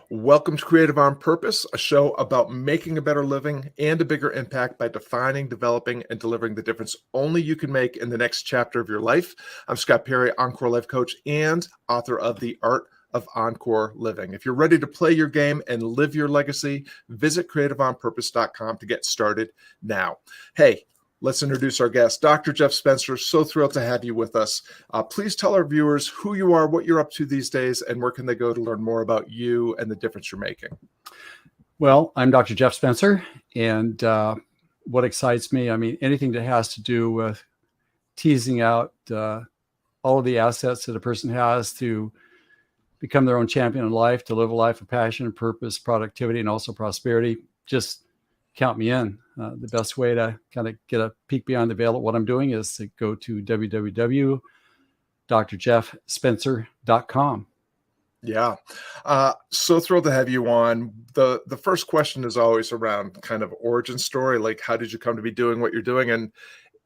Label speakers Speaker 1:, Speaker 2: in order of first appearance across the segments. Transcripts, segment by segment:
Speaker 1: Welcome to Creative on Purpose, a show about making a better living and a bigger impact by defining, developing, and delivering the difference only you can make in the next chapter of your life. I'm Scott Perry, Encore Life Coach and author of The Art of Encore Living. If you're ready to play your game and live your legacy, visit creativeonpurpose.com to get started now. Hey, let's introduce our guest, Dr. Jeff Spencer. So thrilled to have you with us. Please tell our viewers who you are, what you're up to these days, and where can they go to learn more about you and the difference you're making.
Speaker 2: Well, I'm Dr. Jeff Spencer, and what excites me, anything that has to do with teasing out all of the assets that a person has to become their own champion in life, to live a life of passion and purpose, productivity, and also prosperity. Just count me in. The best way to kind of get a peek beyond the veil at what I'm doing is to go to www.drjeffspencer.com.
Speaker 1: Yeah. So thrilled to have you on. The first question is always around kind of origin story, like how did you come to be doing what you're doing? And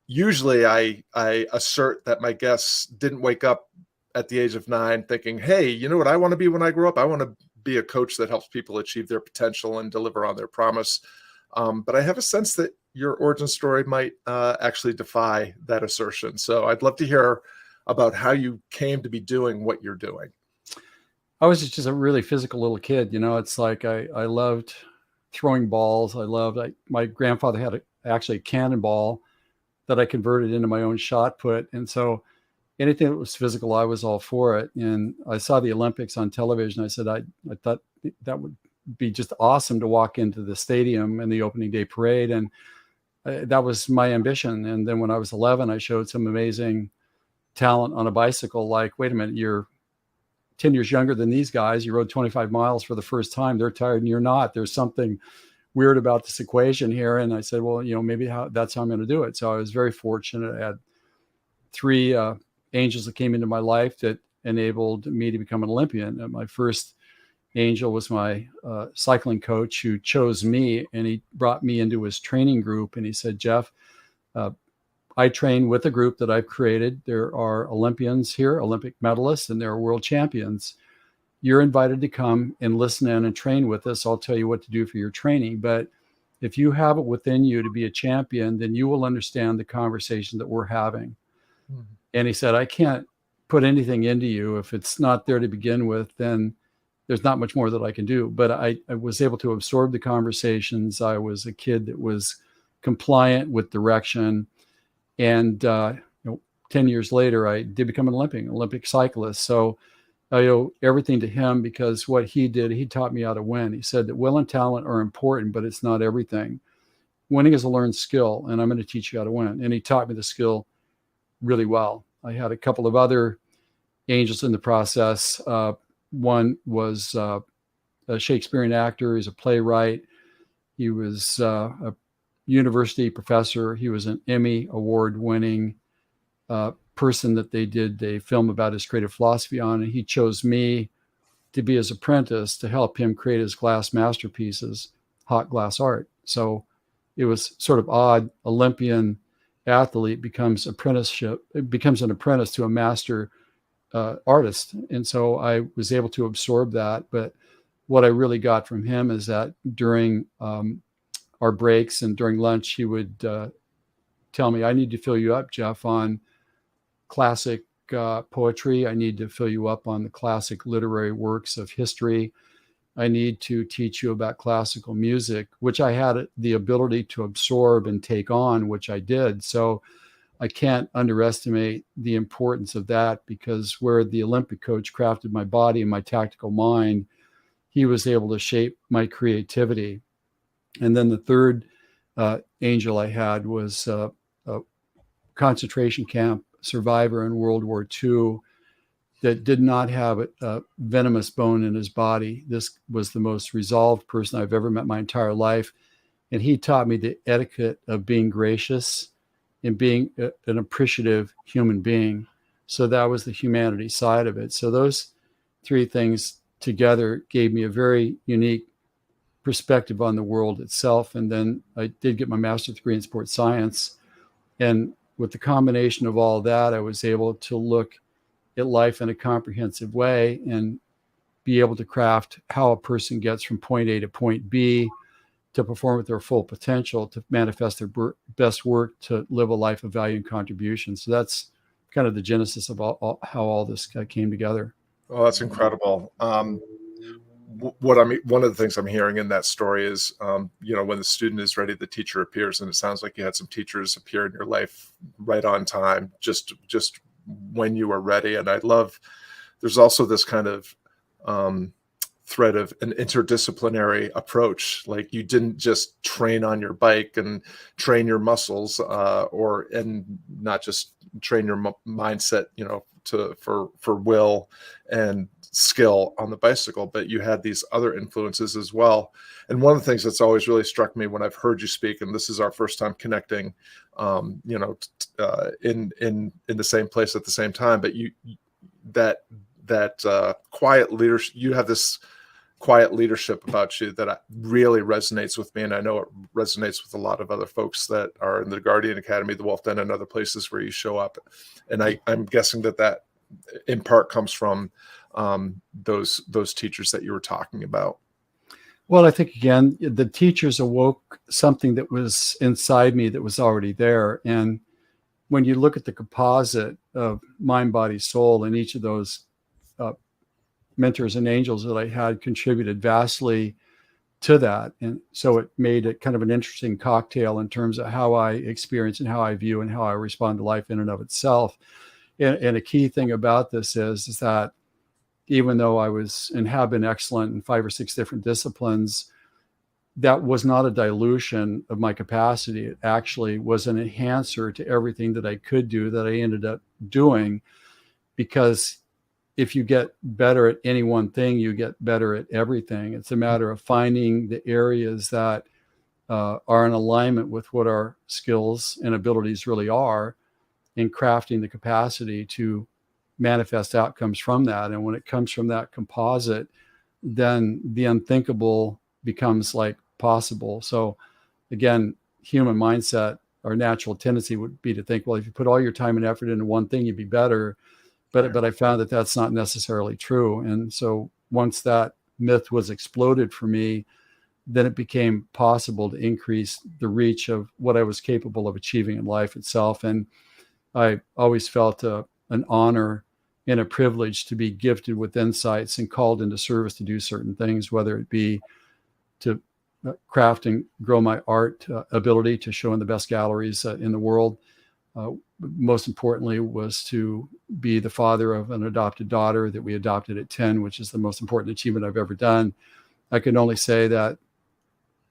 Speaker 1: usually I assert that my guests didn't wake up at the age of 9 thinking, hey, you know what I want to be when I grow up? I want to be a coach that helps people achieve their potential and deliver on their promise. But I have a sense that your origin story might actually defy that assertion. So I'd love to hear about how you came to be doing what you're doing.
Speaker 2: I was just a really physical little kid. It's like I loved throwing balls. My grandfather had actually a cannonball that I converted into my own shot put. And so anything that was physical, I was all for it. And I saw the Olympics on television. I said, I thought that would be just awesome to walk into the stadium in the opening day parade. And that was my ambition. And then when I was 11, I showed some amazing talent on a bicycle. Like, wait a minute, you're 10 years younger than these guys. You rode 25 miles for the first time. They're tired and you're not. There's something weird about this equation here. And I said, well, maybe that's how I'm going to do it. So I was very fortunate. I had 3 angels that came into my life that enabled me to become an Olympian. And my first angel was my cycling coach who chose me, and he brought me into his training group. And he said, Jeff, I train with a group that I've created. There are Olympians here, Olympic medalists, and there are world champions. You're invited to come and listen in and train with us. I'll tell you what to do for your training. But if you have it within you to be a champion, then you will understand the conversation that we're having. Mm-hmm. And he said, I can't put anything into you. If it's not there to begin with, then there's not much more that I can do. But I was able to absorb the conversations. I was a kid that was compliant with direction. And 10 years later, I did become an Olympic cyclist. So I owe everything to him, because what he did, he taught me how to win. He said that will and talent are important, but it's not everything. Winning is a learned skill, and I'm going to teach you how to win. And he taught me the skill really well. I had a couple of other angels in the process. One was a Shakespearean actor. He's a playwright. He was a university professor. He was an Emmy award-winning person that they did a film about his creative philosophy on. And he chose me to be his apprentice to help him create his glass masterpieces, hot glass art. So it was sort of odd. Olympian athlete becomes an apprentice to a master artist. And so I was able to absorb that. But what I really got from him is that during our breaks and during lunch, he would tell me, I need to fill you up, Jeff, on classic poetry. I need to fill you up on the classic literary works of history. I need to teach you about classical music, which I had the ability to absorb and take on, which I did. So I can't underestimate the importance of that, because where the Olympic coach crafted my body and my tactical mind, he was able to shape my creativity. And then the third angel I had was a concentration camp survivor in World War II that did not have a venomous bone in his body. This was the most resolved person I've ever met my entire life. And he taught me the etiquette of being gracious and being an appreciative human being. So that was the humanity side of it. So those 3 things together gave me a very unique perspective on the world itself. And then I did get my master's degree in sports science. And with the combination of all that, I was able to look at life in a comprehensive way and be able to craft how a person gets from point A to point B to perform at their full potential, to manifest their best work, to live a life of value and contribution. So that's kind of the genesis of how all this came together.
Speaker 1: Oh, that's incredible. One of the things I'm hearing in that story is, when the student is ready, the teacher appears, and it sounds like you had some teachers appear in your life right on time, just when you were ready. And there's also this kind of thread of an interdisciplinary approach. Like, you didn't just train on your bike and train your muscles, and not just train your mindset, for will and skill on the bicycle, but you had these other influences as well. And one of the things that's always really struck me when I've heard you speak, and this is our first time connecting, in the same place at the same time, but that quiet leadership, you have this quiet leadership about you that really resonates with me. And I know it resonates with a lot of other folks that are in the Guardian Academy, the Wolf Den, and other places where you show up. And I'm guessing that in part comes from those teachers that you were talking about.
Speaker 2: Well, I think, again, the teachers awoke something that was inside me that was already there. And when you look at the composite of mind, body, soul, and each of those mentors and angels that I had contributed vastly to that. And so it made it kind of an interesting cocktail in terms of how I experience and how I view and how I respond to life in and of itself. And a key thing about this is that even though I was and have been excellent in 5 or 6 different disciplines, that was not a dilution of my capacity. It actually was an enhancer to everything that I could do, that I ended up doing, because if you get better at any one thing, you get better at everything. It's a matter of finding the areas that are in alignment with what our skills and abilities really are, and crafting the capacity to manifest outcomes from that. And when it comes from that composite, then the unthinkable becomes like possible. So again, human mindset, our natural tendency would be to think, well, if you put all your time and effort into one thing, you'd be better. But I found that that's not necessarily true. And so once that myth was exploded for me, then it became possible to increase the reach of what I was capable of achieving in life itself. And I always felt an honor and a privilege to be gifted with insights and called into service to do certain things, whether it be to craft and grow my art ability to show in the best galleries in the world. Most importantly was to be the father of an adopted daughter that we adopted at 10, which is the most important achievement I've ever done. I can only say that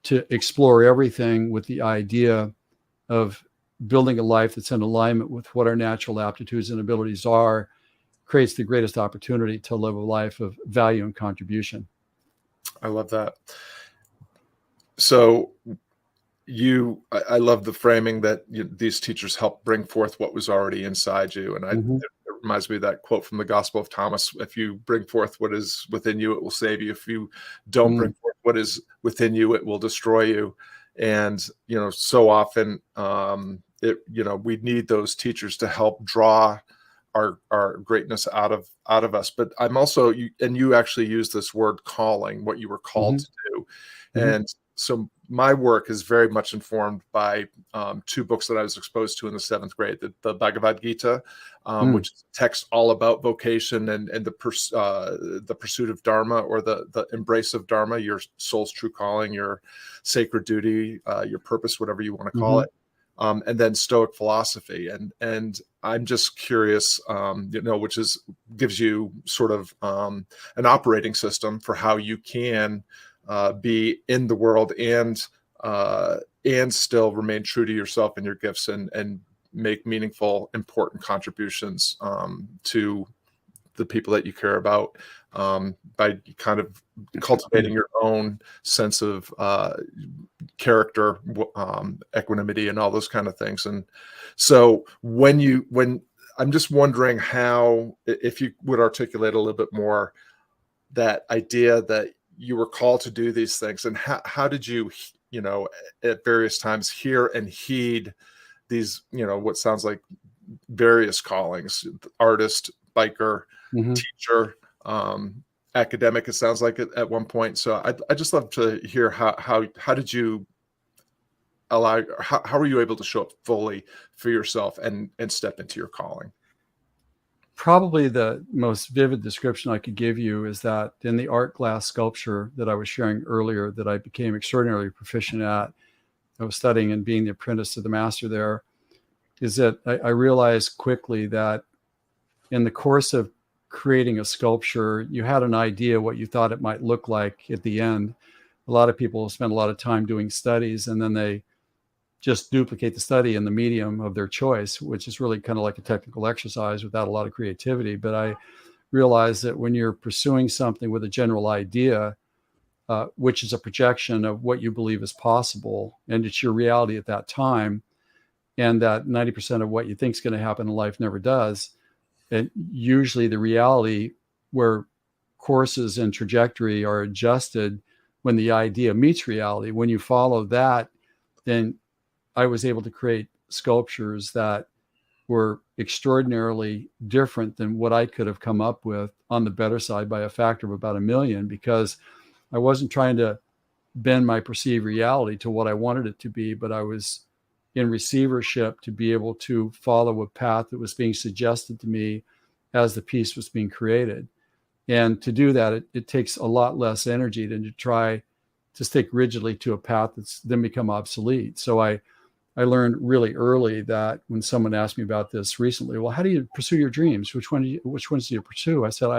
Speaker 2: to explore everything with the idea of building a life that's in alignment with what our natural aptitudes and abilities are creates the greatest opportunity to live a life of value and contribution.
Speaker 1: I love that. So I love the framing that these teachers help bring forth what was already inside you. And it reminds me of that quote from the Gospel of Thomas: if you bring forth what is within you, it will save you. If you don't bring forth what is within you, it will destroy you. And, so often, we need those teachers to help draw our greatness out of us. But I'm also, you actually use this word calling, what you were called to do. And so my work is very much informed by 2 books that I was exposed to in the 7th grade: the Bhagavad Gita, which is a text all about vocation and the pursuit of Dharma, or the embrace of Dharma, your soul's true calling, your sacred duty, your purpose, whatever you want to call it. And then Stoic philosophy. And I'm just curious, which gives you sort of an operating system for how you can be in the world and still remain true to yourself and your gifts, and make meaningful, important contributions to the people that you care about, by kind of cultivating your own sense of character, equanimity, and all those kind of things. And so when I'm just wondering how, if you would articulate a little bit more that idea that you were called to do these things, and how did you, at various times hear and heed these, what sounds like various callings: artist, biker, teacher, academic, it sounds like at one point. So I'd just love to hear how did you how were you able to show up fully for yourself and step into your calling?
Speaker 2: Probably the most vivid description I could give you is that in the art glass sculpture that I was sharing earlier, that I became extraordinarily proficient at, I was studying and being the apprentice to the master there, is that I realized quickly that in the course of creating a sculpture, you had an idea what you thought it might look like at the end. A lot of people spend a lot of time doing studies and then they just duplicate the study in the medium of their choice, which is really kind of like a technical exercise without a lot of creativity. But I realized that when you're pursuing something with a general idea, which is a projection of what you believe is possible, and it's your reality at that time, and that 90% of what you think is going to happen in life never does, and usually the reality where courses and trajectory are adjusted when the idea meets reality, when you follow that, then I was able to create sculptures that were extraordinarily different than what I could have come up with on the better side by a factor of about 1,000,000, because I wasn't trying to bend my perceived reality to what I wanted it to be, but I was in receivership to be able to follow a path that was being suggested to me as the piece was being created. And to do that, it takes a lot less energy than to try to stick rigidly to a path that's then become obsolete. So I learned really early that when someone asked me about this recently, well, how do you pursue your dreams? Which ones do you pursue? I said,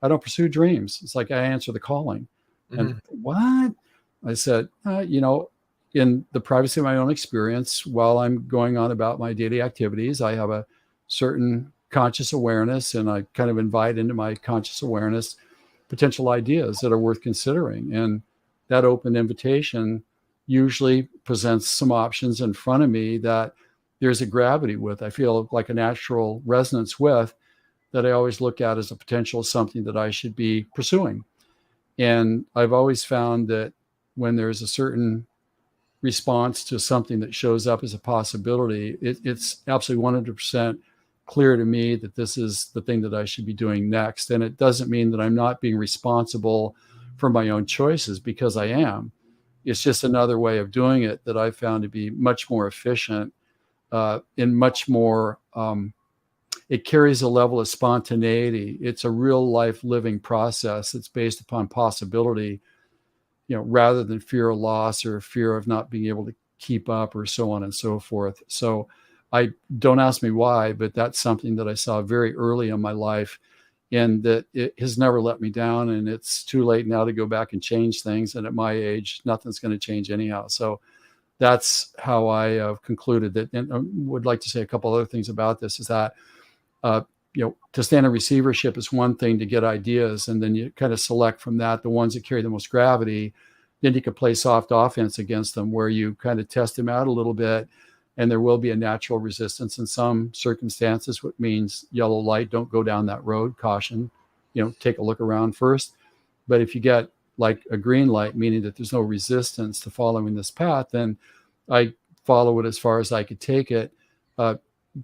Speaker 2: I don't pursue dreams. It's like I answer the calling. And what? I said, in the privacy of my own experience, while I'm going on about my daily activities, I have a certain conscious awareness, and I kind of invite into my conscious awareness potential ideas that are worth considering. And that open invitation usually presents some options in front of me that there's a gravity with. I feel like a natural resonance with, that I always look at as a potential something that I should be pursuing. And I've always found that when there's a certain response to something that shows up as a possibility, it's absolutely 100% clear to me that this is the thing that I should be doing next. And it doesn't mean that I'm not being responsible for my own choices, because I am. It's just another way of doing it that I found to be much more efficient, and much more, it carries a level of spontaneity. It's a real life living process. It's based upon possibility, rather than fear of loss or fear of not being able to keep up or so on and so forth. So don't ask me why, but that's something that I saw very early in my life, and that it has never let me down. And it's too late now to go back and change things. And at my age, nothing's going to change anyhow. So that's how I concluded that. And I would like to say a couple other things about this, is that, to stand in receivership is one thing, to get ideas, and then you kind of select from that the ones that carry the most gravity. Then you can play soft offense against them, where you kind of test them out a little bit, and there will be a natural resistance in some circumstances, which means yellow light, don't go down that road, caution, take a look around first. But if you get like a green light, meaning that there's no resistance to following this path, then I follow it as far as I could take it,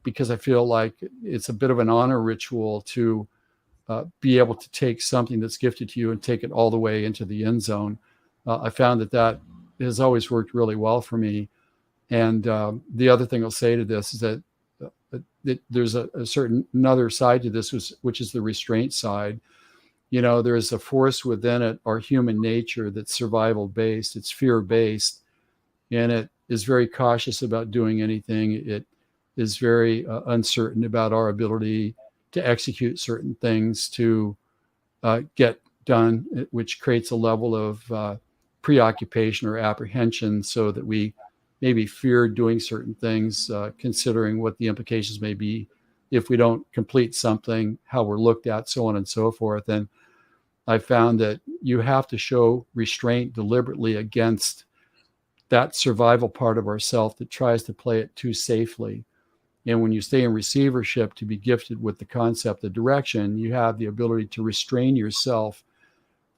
Speaker 2: because I feel like it's a bit of an honor ritual to be able to take something that's gifted to you and take it all the way into the end zone. I found that has always worked really well for me. And the other thing I'll say to this is that there's a certain another side to this, which is the restraint side. There is a force within it, our human nature, that's survival based, it's fear based, and it is very cautious about doing anything. It is very uncertain about our ability to execute certain things, to get done, which creates a level of preoccupation or apprehension, so that we maybe fear doing certain things, considering what the implications may be if we don't complete something, how we're looked at, so on and so forth. And I found that you have to show restraint deliberately against that survival part of ourself that tries to play it too safely. And when you stay in receivership, to be gifted with the concept of direction, you have the ability to restrain yourself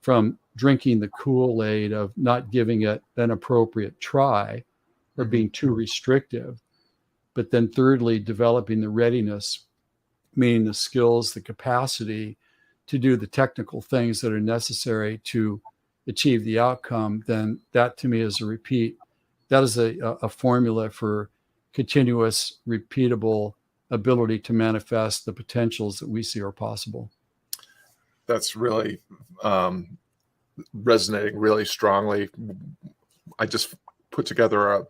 Speaker 2: from drinking the Kool-Aid of not giving it an appropriate try, or being too restrictive. But then thirdly, developing the readiness, meaning the skills, the capacity to do the technical things that are necessary to achieve the outcome, then that to me is a repeat. That is a formula for continuous, repeatable ability to manifest the potentials that we see are possible.
Speaker 1: That's really resonating really strongly. I just put together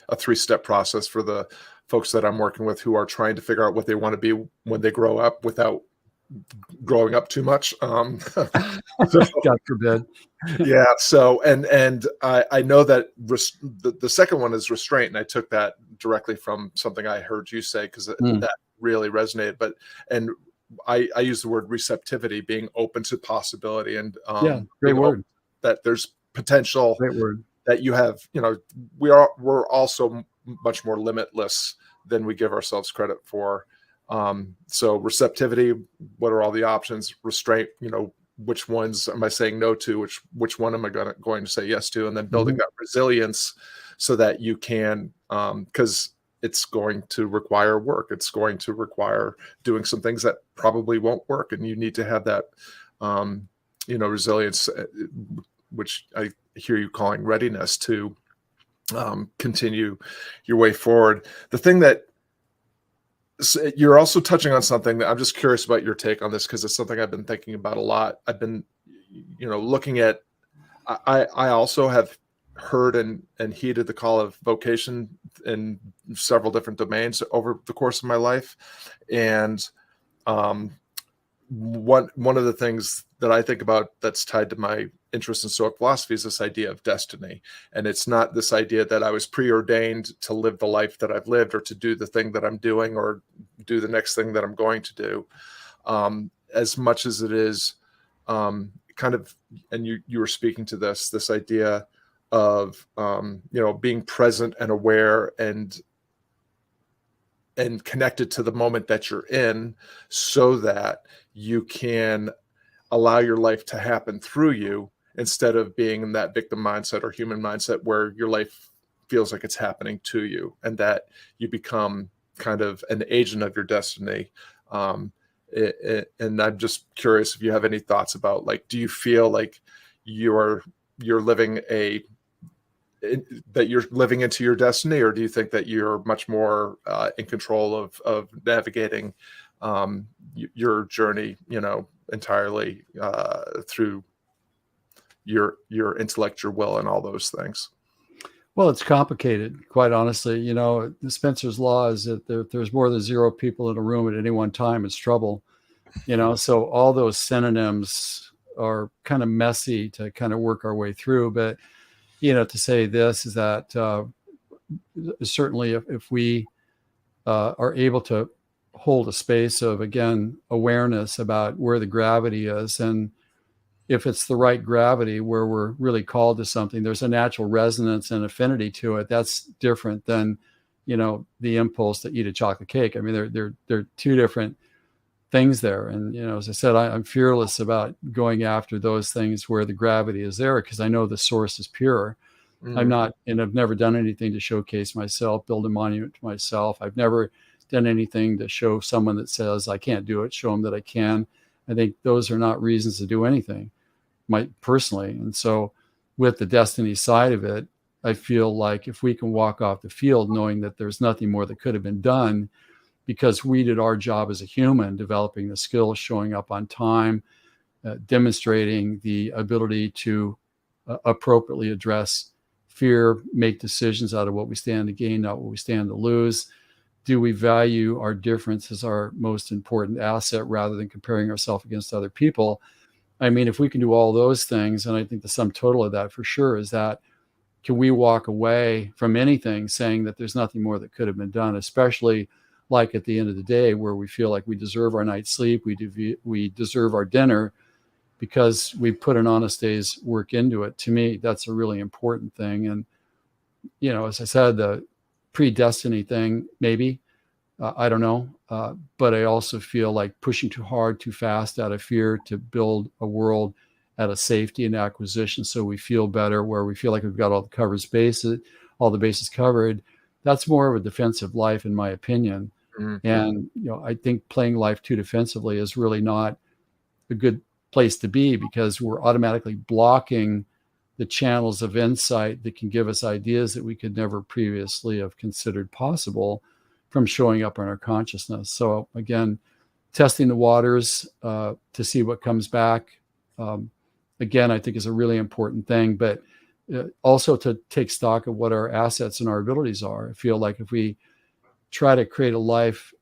Speaker 1: a 3-step process for the folks that I'm working with who are trying to figure out what they want to be when they grow up without growing up too much. So,
Speaker 2: God forbid.
Speaker 1: yeah. So, and I know that the second one is restraint. And I took that directly from something I heard you say, because that really resonated. But, and I use the word receptivity, being open to possibility, and
Speaker 2: great word.
Speaker 1: That there's potential,
Speaker 2: great word,
Speaker 1: that you have, we're also much more limitless than we give ourselves credit for. So receptivity, what are all the options? Restraint, which ones am I saying no to? Which one am I going to say yes to? And then building that resilience so that you can, because it's going to require work. It's going to require doing some things that probably won't work. And you need to have that, resilience, which I hear you calling readiness, to continue your way forward. The thing that you're also touching on, something that I'm just curious about your take on this, because it's something I've been thinking about a lot. I've been, looking at, I also have heard and heeded the call of vocation in several different domains over the course of my life. And one of the things that I think about that's tied to my interest in Stoic philosophy is this idea of destiny. And it's not this idea that I was preordained to live the life that I've lived, or to do the thing that I'm doing, or do the next thing that I'm going to do, as much as it is kind of, and you were speaking to this idea of being present and aware and connected to the moment that you're in, so that you can allow your life to happen through you, instead of being in that victim mindset or human mindset where your life feels like it's happening to you, and that you become kind of an agent of your destiny. And I'm just curious if you have any thoughts about, like, do you feel like you're living that you're living into your destiny, or do you think that you're much more in control of navigating your journey, entirely through your intellect, your will, and all those things?
Speaker 2: Well, it's complicated, quite honestly. The Spencer's law is that if there's more than 0 people in a room at any one time, it's trouble. So all those synonyms are kind of messy to kind of work our way through. But to say this is that certainly if we are able to hold a space of, again, awareness about where the gravity is, and if it's the right gravity where we're really called to something, there's a natural resonance and affinity to it. That's different than, the impulse to eat a chocolate cake. I mean, they're two different things there. And, as I said, I'm fearless about going after those things where the gravity is there, because I know the source is pure. I'm not, and I've never done anything to showcase myself, build a monument to myself. I've never done anything to show someone that says I can't do it, show them that I can. I think those are not reasons to do anything, personally. And so with the destiny side of it, I feel like if we can walk off the field knowing that there's nothing more that could have been done, because we did our job as a human, developing the skills, showing up on time, demonstrating the ability to appropriately address fear, make decisions out of what we stand to gain, not what we stand to lose. Do we value our difference as our most important asset, rather than comparing ourselves against other people? I mean, if we can do all those things, and I think the sum total of that for sure is that, can we walk away from anything saying that there's nothing more that could have been done, especially like at the end of the day, where we feel like we deserve our night's sleep, we deserve our dinner because we put an honest day's work into it. To me, that's a really important thing. And, as I said, the predestiny thing, maybe, I don't know. But I also feel like pushing too hard, too fast out of fear to build a world out of safety and acquisition, so we feel better, where we feel like we've got all the bases covered. That's more of a defensive life, in my opinion. And, I think playing life too defensively is really not a good place to be, because we're automatically blocking the channels of insight that can give us ideas that we could never previously have considered possible from showing up in our consciousness. So again, testing the waters to see what comes back, again, I think is a really important thing, but also to take stock of what our assets and our abilities are. I feel like if we try to create a life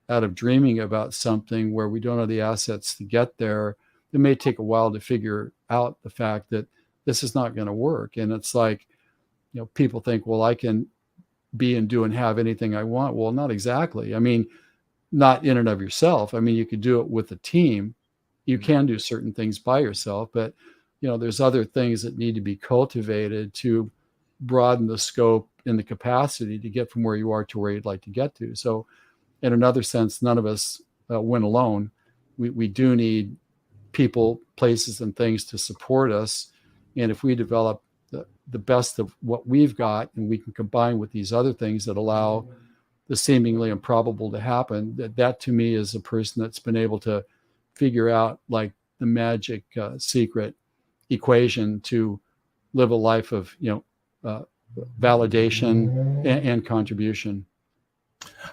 Speaker 2: out of dreaming about something where we don't have the assets to get there, it may take a while to figure out the fact that this is not going to work. And it's like, people think, well, I can be and do and have anything I want. Well, not exactly. I mean, not in and of yourself. I mean, you could do it with a team. You can do certain things by yourself, but there's other things that need to be cultivated to broaden the scope and the capacity to get from where you are to where you'd like to get to. So in another sense, none of us win alone. We do need people, places, and things to support us. And if we develop the best of what we've got, and we can combine with these other things that allow the seemingly improbable to happen, that to me is a person that's been able to figure out like the magic secret equation to live a life of validation and contribution.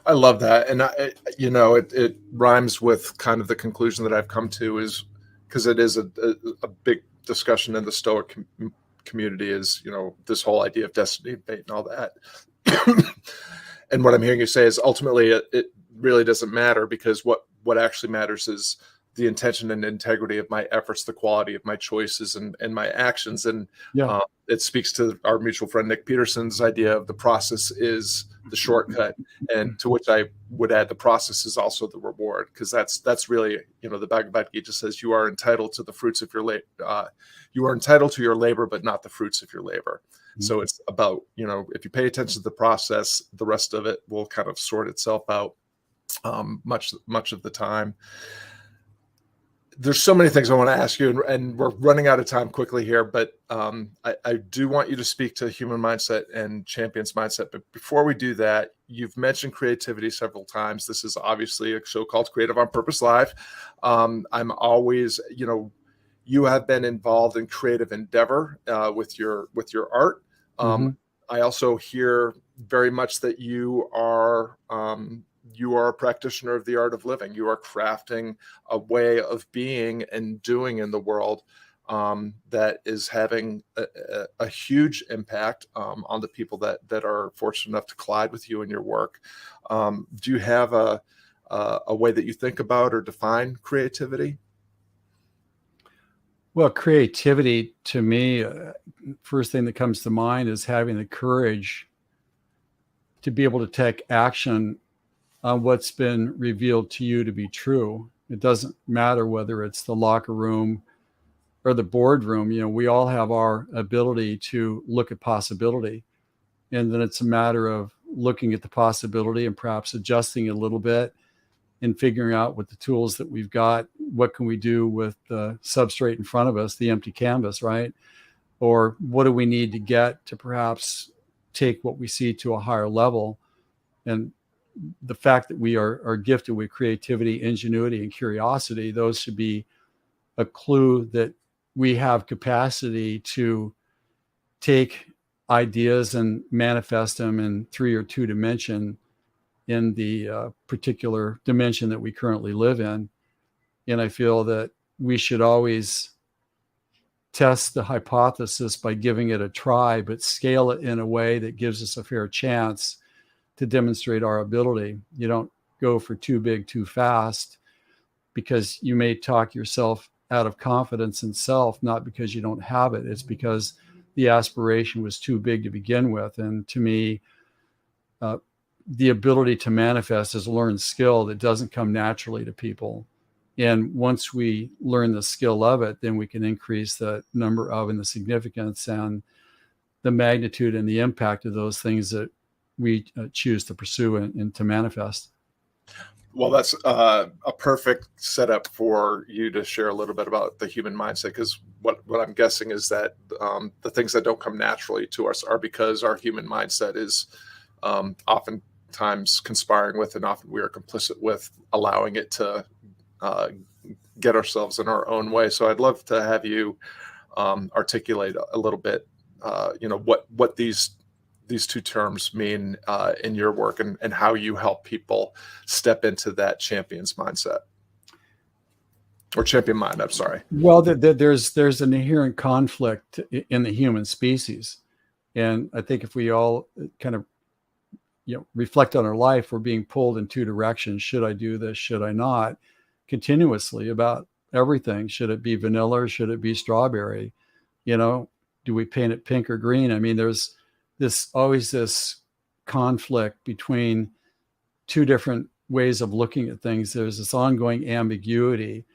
Speaker 1: I love that. And it rhymes with kind of the conclusion that I've come to, is because it is a big discussion in the Stoic community, is, this whole idea of destiny and fate and all that. And what I'm hearing you say is ultimately it really doesn't matter, because what actually matters is the intention and integrity of my efforts, the quality of my choices and my actions. And it speaks to our mutual friend Nick Peterson's idea of the process is the shortcut, and to which I would add the process is also the reward, because that's really, the Bhagavad Gita says you are entitled to the fruits of your labor. You are entitled to your labor, but not the fruits of your labor. Mm-hmm. So it's about, if you pay attention to the process, the rest of it will kind of sort itself out much of the time. There's so many things I want to ask you, and we're running out of time quickly here, but I do want you to speak to human mindset and champions mindset. But before we do that, you've mentioned creativity several times. This is obviously a show called Creative on Purpose Live. I'm always, you have been involved in creative endeavor with your art. I also hear very much that you are a practitioner of the art of living. You are crafting a way of being and doing in the world that is having a huge impact on the people that are fortunate enough to collide with you in your work. Do you have a way that you think about or define creativity?
Speaker 2: Well, creativity to me, first thing that comes to mind is having the courage to be able to take action on what's been revealed to you to be true. It doesn't matter whether it's the locker room or the boardroom. We all have our ability to look at possibility. And then it's a matter of looking at the possibility and perhaps adjusting it a little bit and figuring out with the tools that we've got, what can we do with the substrate in front of us, the empty canvas, right? Or what do we need to get to perhaps take what we see to a higher level? And the fact that we are gifted with creativity, ingenuity, and curiosity, those should be a clue that we have capacity to take ideas and manifest them in 3 or 2 dimension in the particular dimension that we currently live in. And I feel that we should always test the hypothesis by giving it a try, but scale it in a way that gives us a fair chance to demonstrate our ability. You don't go for too big, too fast, because you may talk yourself out of confidence in self, not because you don't have it. It's because the aspiration was too big to begin with. And to me, the ability to manifest is a learned skill that doesn't come naturally to people. And once we learn the skill of it, then we can increase the number of and the significance and the magnitude and the impact of those things that we choose to pursue and to manifest.
Speaker 1: Well, that's a perfect setup for you to share a little bit about the human mindset, because what I'm guessing is that the things that don't come naturally to us are because our human mindset is oftentimes conspiring with, and often we are complicit with, allowing it to get ourselves in our own way. So I'd love to have you articulate a little bit, what these two terms mean in your work, and how you help people step into that champion's mindset, or champion mind. I'm sorry.
Speaker 2: Well, there's an inherent conflict in the human species, and I think if we all kind of reflect on our life, we're being pulled in two directions. Should I do this? Should I not? Continuously about everything. Should it be vanilla or should it be strawberry? Do we paint it pink or green? I mean, there's always this conflict between two different ways of looking at things. There's this ongoing ambiguity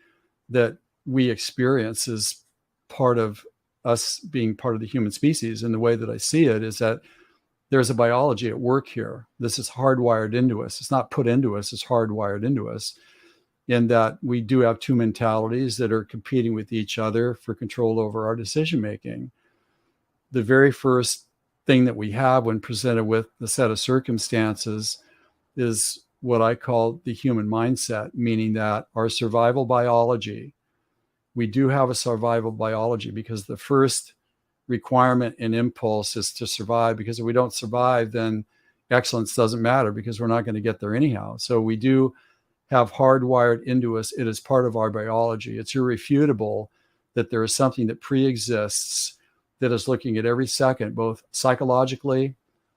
Speaker 2: that we experience as part of us being part of the human species. And the way that I see it is that there's a biology at work here. This is hardwired into us. It's not put into us, it's hardwired into us. In that we do have two mentalities that are competing with each other for control over our decision making. The very first thing that we have when presented with the set of circumstances is what I call the human mindset, meaning that our survival biology, we do have a survival biology because the first requirement and impulse is to survive, because if we don't survive, then excellence doesn't matter because we're not going to get there anyhow. So we do have hardwired into us. It is part of our biology. It's irrefutable that there is something that pre-exists that is looking at every second, both psychologically,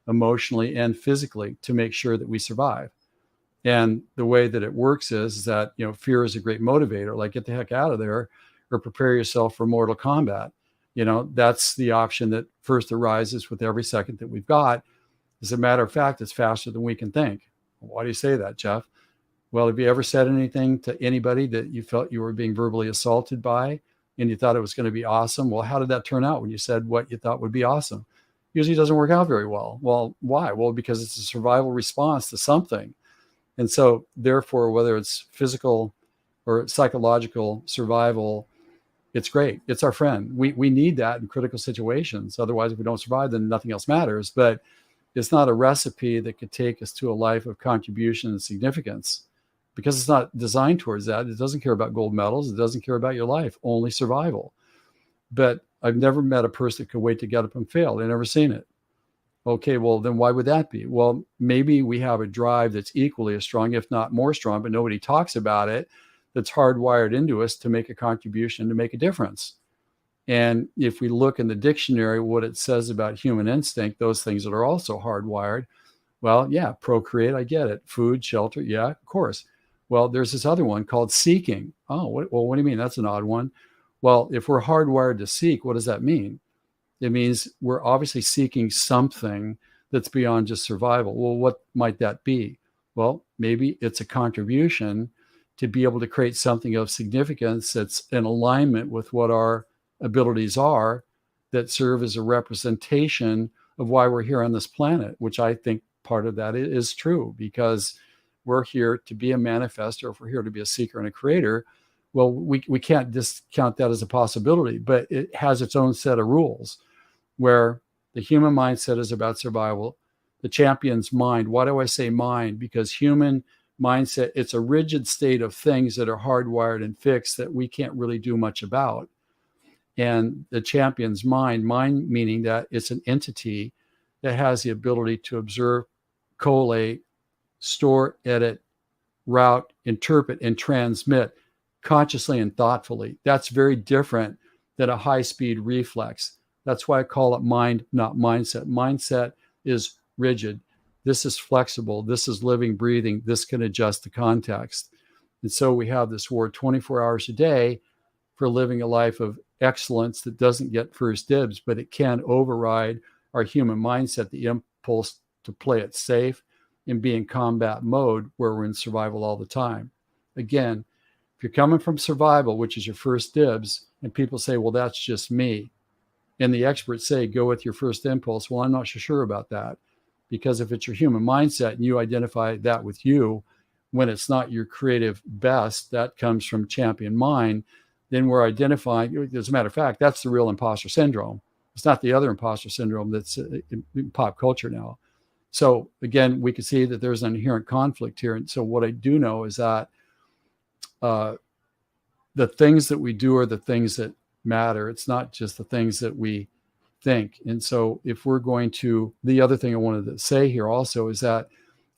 Speaker 2: emotionally, and physically, to make sure that we survive. And the way that it works is that, fear is a great motivator, like get the heck out of there or prepare yourself for mortal combat. That's the option that first arises with every second that we've got. As a matter of fact, it's faster than we can think. Why do you say that, Jeff? Well, have you ever said anything to anybody that you felt you were being verbally assaulted by and you thought it was going to be awesome? Well, how did that turn out when you said what you thought would be awesome? Usually doesn't work out very well. Well, why? Well, because it's a survival response to something. And so therefore, whether it's physical or psychological survival, it's great. It's our friend. We need that in critical situations. Otherwise, if we don't survive, then nothing else matters. But it's not a recipe that could take us to a life of contribution and significance, because it's not designed towards that. It doesn't care about gold medals. It doesn't care about your life, only survival. But I've never met a person that could wait to get up and fail. I've never seen it. Okay, well, then why would that be? Well, maybe we have a drive that's equally as strong, if not more strong, but nobody talks about it, that's hardwired into us to make a contribution, to make a difference. And if we look in the dictionary, what it says about human instinct, those things that are also hardwired, well, yeah, procreate, I get it. Food, shelter, yeah, of course. Well, there's this other one called seeking. Oh, what do you mean? That's an odd one. Well, if we're hardwired to seek, what does that mean? It means we're obviously seeking something that's beyond just survival. Well, what might that be? Well, maybe it's a contribution to be able to create something of significance that's in alignment with what our abilities are, that serve as a representation of why we're here on this planet, which I think part of that is true, because we're here to be a manifestor. If we're here to be a seeker and a creator, well, we can't discount that as a possibility, but it has its own set of rules where the human mindset is about survival. The champion's mind, why do I say mind? Because human mindset, it's a rigid state of things that are hardwired and fixed that we can't really do much about. And the champion's mind meaning that it's an entity that has the ability to observe, collate, store, edit, route, interpret, and transmit consciously and thoughtfully. That's very different than a high-speed reflex. That's why I call it mind, not mindset. Mindset is rigid. This is flexible. This is living, breathing. This can adjust to context. And so we have this war 24 hours a day for living a life of excellence that doesn't get first dibs, but it can override our human mindset, the impulse to play it safe and be in combat mode where we're in survival all the time. Again, if you're coming from survival, which is your first dibs, and people say, well, that's just me, and the experts say, go with your first impulse. Well, I'm not so sure about that, because if it's your human mindset and you identify that with you, when it's not your creative best, that comes from champion mind, then we're identifying, as a matter of fact, that's the real imposter syndrome. It's not the other imposter syndrome that's in pop culture now. So again, we can see that there's an inherent conflict here. And so what I do know is that the things that we do are the things that matter. It's not just the things that we think. And so if we're going to, the other thing I wanted to say here also is that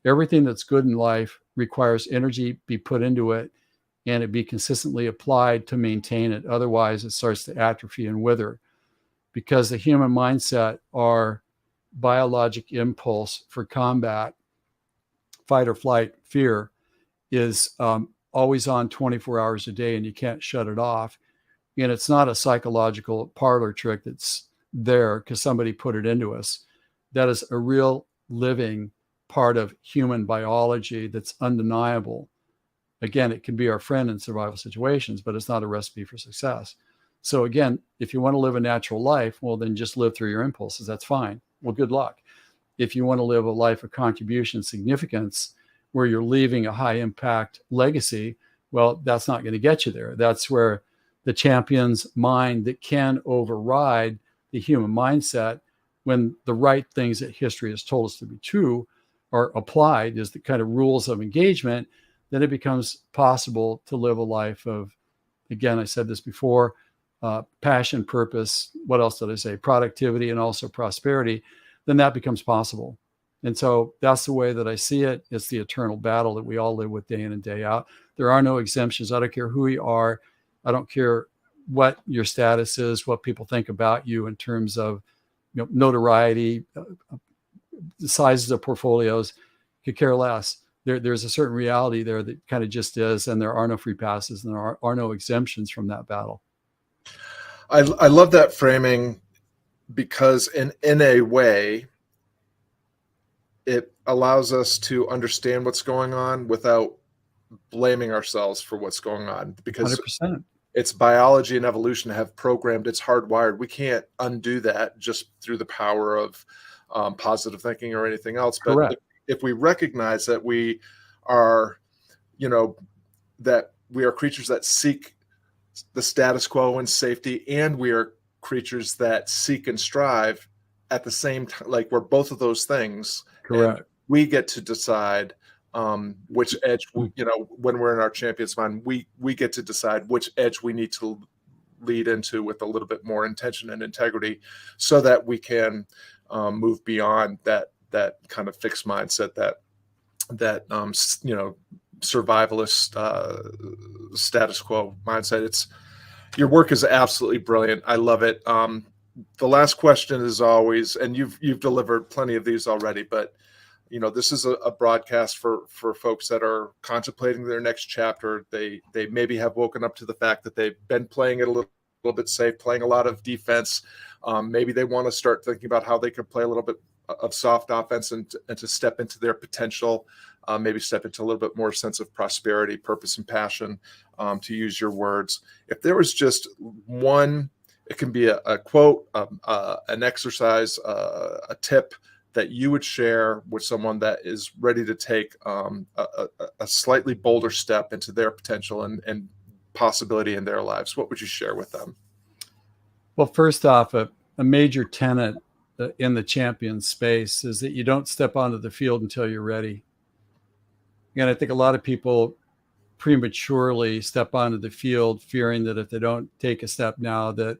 Speaker 2: everything that's good in life requires energy be put into it and it be consistently applied to maintain it. Otherwise, it starts to atrophy and wither, because the human mindset, our biologic impulse for combat, fight or flight, fear, is always on 24 hours a day, and you can't shut it off. And it's not a psychological parlor trick that's there because somebody put it into us. That is a real living part of human biology that's undeniable. Again, it can be our friend in survival situations, but it's not a recipe for success. So again, if you want to live a natural life, well, then just live through your impulses. That's fine. Well, good luck. If you want to live a life of contribution, significance, where you're leaving a high impact legacy, well, that's not going to get you there. That's where the champion's mind that can override the human mindset, when the right things that history has told us to be true are applied as the kind of rules of engagement, then it becomes possible to live a life of, again, I said this before, passion, purpose, what else did I say? Productivity, and also prosperity. Then that becomes possible. And so that's the way that I see it. It's the eternal battle that we all live with day in and day out. There are no exemptions. I don't care who you are. I don't care what your status is, what people think about you in terms of, notoriety, the sizes of portfolios. Could care less. There's a certain reality there that kind of just is, and there are no free passes, and there are no exemptions from that battle.
Speaker 1: I love that framing, because in a way, it allows us to understand what's going on without blaming ourselves for what's going on, because
Speaker 2: 100%.
Speaker 1: It's biology and evolution have programmed, it's hardwired. We can't undo that just through the power of positive thinking or anything else.
Speaker 2: Correct.
Speaker 1: But if we recognize that we are, that we are creatures that seek the status quo and safety, and we are creatures that seek and strive at the same time, like we're both of those things.
Speaker 2: Correct.
Speaker 1: And we get to decide which edge, when we're in our champion's mind, we get to decide which edge we need to lead into with a little bit more intention and integrity, so that we can move beyond that kind of fixed mindset, that survivalist status quo mindset. Your work is absolutely brilliant. I love it. The last question is always, and you've delivered plenty of these already, but this is a broadcast for folks that are contemplating their next chapter. They maybe have woken up to the fact that they've been playing it a little bit safe, playing a lot of defense. Maybe they want to start thinking about how they could play a little bit of soft offense and to step into their potential, maybe step into a little bit more sense of prosperity, purpose, and passion, to use your words. If there was just one, it can be a quote, an exercise, a tip that you would share with someone that is ready to take a slightly bolder step into their potential and possibility in their lives, what would you share with them?
Speaker 2: Well, first off, a major tenet in the champion space is that you don't step onto the field until you're ready. And I think a lot of people prematurely step onto the field fearing that if they don't take a step now, that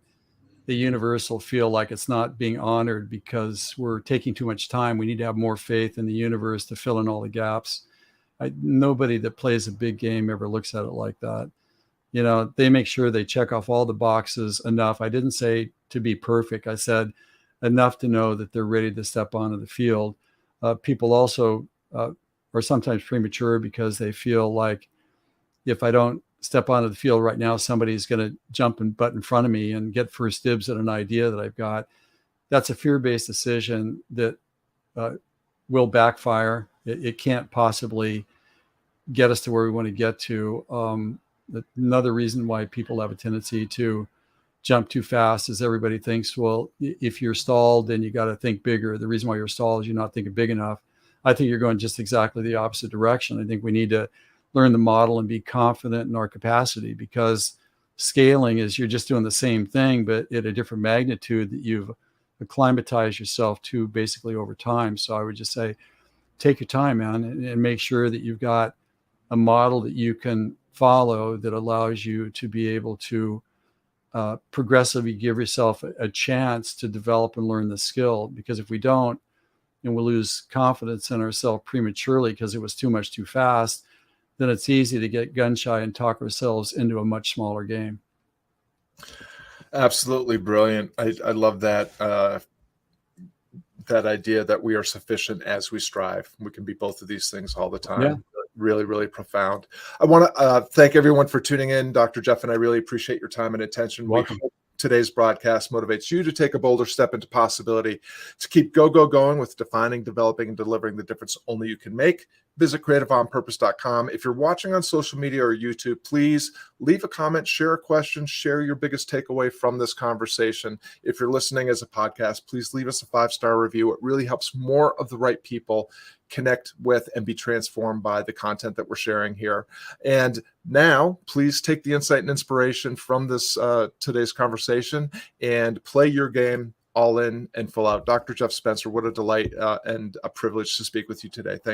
Speaker 2: the universe will feel like it's not being honored because we're taking too much time. We need to have more faith in the universe to fill in all the gaps. Nobody that plays a big game ever looks at it like that. They make sure they check off all the boxes enough. I didn't say to be perfect. I said enough to know that they're ready to step onto the field. People also are sometimes premature because they feel like, if I don't step onto the field right now, somebody's going to jump and butt in front of me and get first dibs at an idea that I've got. That's a fear-based decision that will backfire. It can't possibly get us to where we want to get to. Another reason why people have a tendency to jump too fast is everybody thinks, well, if you're stalled, then you got to think bigger. The reason why you're stalled is you're not thinking big enough. I think you're going just exactly the opposite direction. I think we need to learn the model and be confident in our capacity, because scaling is you're just doing the same thing, but at a different magnitude that you've acclimatized yourself to basically over time. So I would just say, take your time, man, and make sure that you've got a model that you can follow that allows you to be able to progressively give yourself a chance to develop and learn the skill. Because if we don't, and we lose confidence in ourselves prematurely because it was too much too fast, then it's easy to get gun shy and talk ourselves into a much smaller game.
Speaker 1: Absolutely brilliant. I love that that idea that we are sufficient as we strive. We can be both of these things all the time.
Speaker 2: Yeah.
Speaker 1: Really, really profound. I want to thank everyone for tuning in. Dr. Jeff and I really appreciate your time and attention.
Speaker 2: Welcome.
Speaker 1: We hope today's broadcast motivates you to take a bolder step into possibility, to keep going with defining, developing, and delivering the difference only you can make. Visit creativeonpurpose.com. If you're watching on social media or YouTube, please leave a comment, share a question, share your biggest takeaway from this conversation. If you're listening as a podcast, please leave us a 5-star review. It really helps more of the right people connect with and be transformed by the content that we're sharing here. And now, please take the insight and inspiration from this today's conversation and play your game all in and full out. Dr. Jeff Spencer, what a delight and a privilege to speak with you today. Thank you.